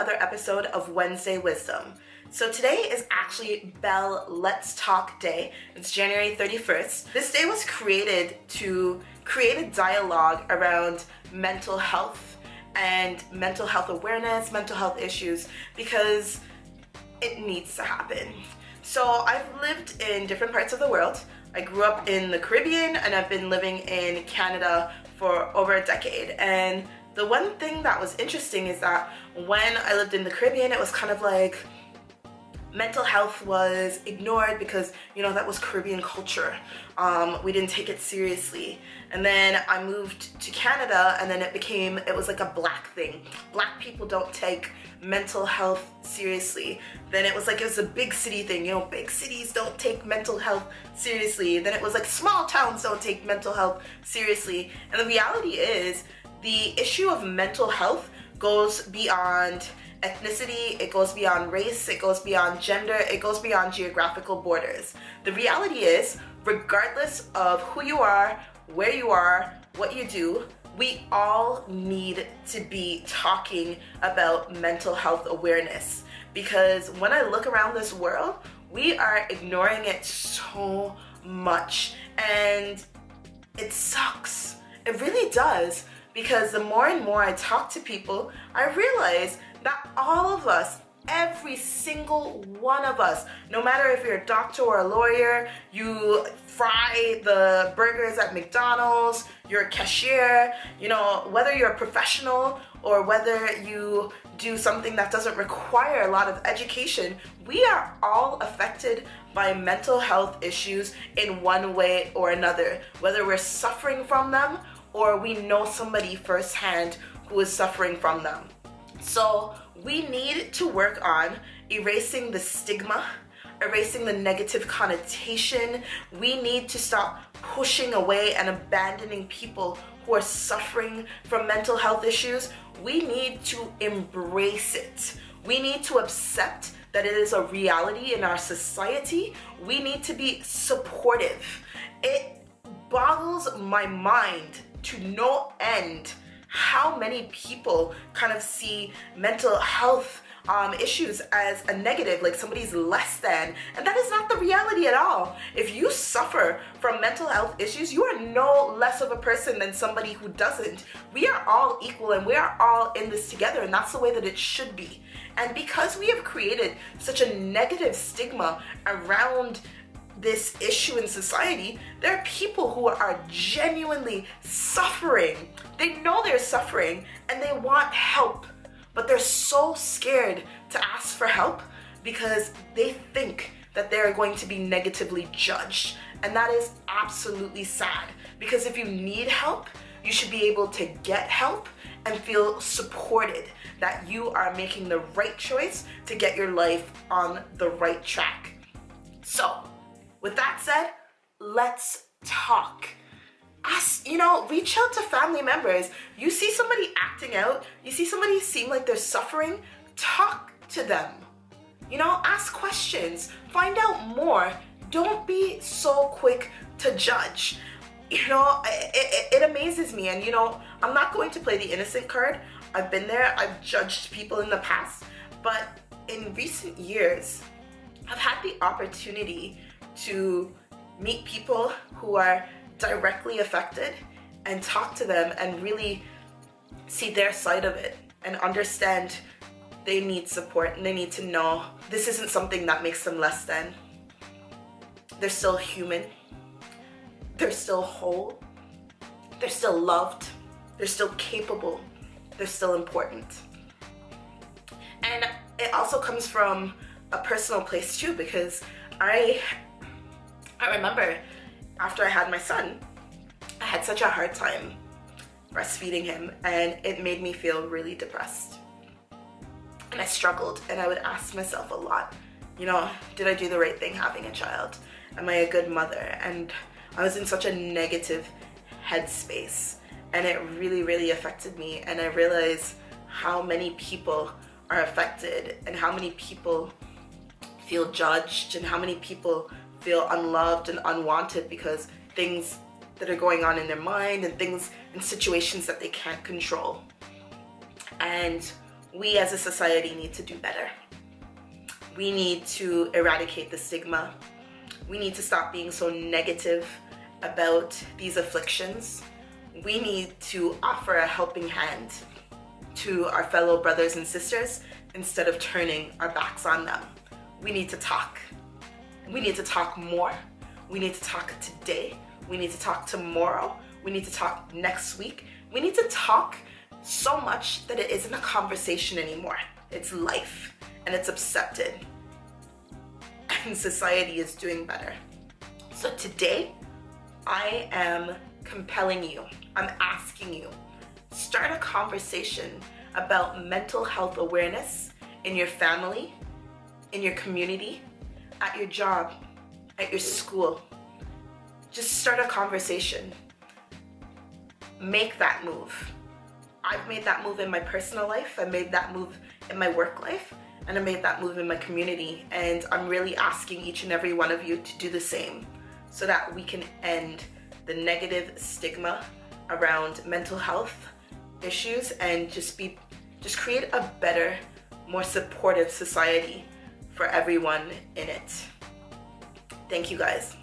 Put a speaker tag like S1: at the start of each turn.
S1: another episode of Wednesday Wisdom. So today is actually Bell Let's Talk Day. It's January 31st. This day was created to create a dialogue around mental health and mental health awareness, mental health issues, because it needs to happen. So I've lived in different parts of the world. I grew up in the Caribbean and I've been living in Canada for over a decade. And the one thing that was interesting is that when I lived in the Caribbean, it was kind of like mental health was ignored because, that was Caribbean culture. We didn't take it seriously. And then I moved to Canada and then it was like a black thing. Black people don't take mental health seriously. Then it was a big city thing. Big cities don't take mental health seriously. Then it was like small towns don't take mental health seriously. And the reality is the issue of mental health goes beyond ethnicity, it goes beyond race, it goes beyond gender, it goes beyond geographical borders. The reality is, regardless of who you are, where you are, what you do, we all need to be talking about mental health awareness. Because when I look around this world, we are ignoring it so much. And it sucks. It really does. Because the more and more I talk to people, I realize that all of us, every single one of us, no matter if you're a doctor or a lawyer, you fry the burgers at McDonald's, you're a cashier, whether you're a professional or whether you do something that doesn't require a lot of education, we are all affected by mental health issues in one way or another, whether we're suffering from them or we know somebody firsthand who is suffering from them. So we need to work on erasing the stigma, erasing the negative connotation. We need to stop pushing away and abandoning people who are suffering from mental health issues. We need to embrace it. We need to accept that it is a reality in our society. We need to be supportive. It boggles my mind to no end how many people kind of see mental health issues as a negative, like somebody's less than, and that is not the reality at all. If you suffer from mental health issues, you are no less of a person than somebody who doesn't. We are all equal and we are all in this together, and that's the way that it should be. And because we have created such a negative stigma around this issue in society, there are people who are genuinely suffering. They know they're suffering and they want help, but they're so scared to ask for help because they think that they're going to be negatively judged. And that is absolutely sad, because if you need help, you should be able to get help and feel supported that you are making the right choice to get your life on the right track. So, with that said, let's talk. Reach out to family members. You see somebody acting out, you see somebody seem like they're suffering, talk to them. Ask questions, find out more. Don't be so quick to judge. It amazes me, and I'm not going to play the innocent card. I've been there, I've judged people in the past, but in recent years, I've had the opportunity to meet people who are directly affected and talk to them and really see their side of it and understand they need support and they need to know this isn't something that makes them less than. They're still human. They're still whole. They're still loved. They're still capable. They're still important. And it also comes from a personal place too, because I remember after I had my son, I had such a hard time breastfeeding him, and it made me feel really depressed. And I struggled, and I would ask myself a lot, did I do the right thing having a child? Am I a good mother? And I was in such a negative headspace, and it really, really affected me. And I realized how many people are affected and how many people feel judged and how many people feel unloved and unwanted because things that are going on in their mind and things and situations that they can't control. And We as a society need to do better. We need to eradicate the stigma. We need to stop being so negative about these afflictions. We need to offer a helping hand to our fellow brothers and sisters instead of turning our backs on them. We need to talk. We need to talk more. We need to talk today. We need to talk tomorrow. We need to talk next week. We need to talk so much that it isn't a conversation anymore. It's life, and it's accepted. And society is doing better. So today, I am compelling you, I'm asking you, start a conversation about mental health awareness in your family, in your community, at your job, at your school. Just start a conversation. Make that move. I've made that move in my personal life, I made that move in my work life, and I made that move in my community. And I'm really asking each and every one of you to do the same so that we can end the negative stigma around mental health issues and just create a better, more supportive society for everyone in it. Thank you guys.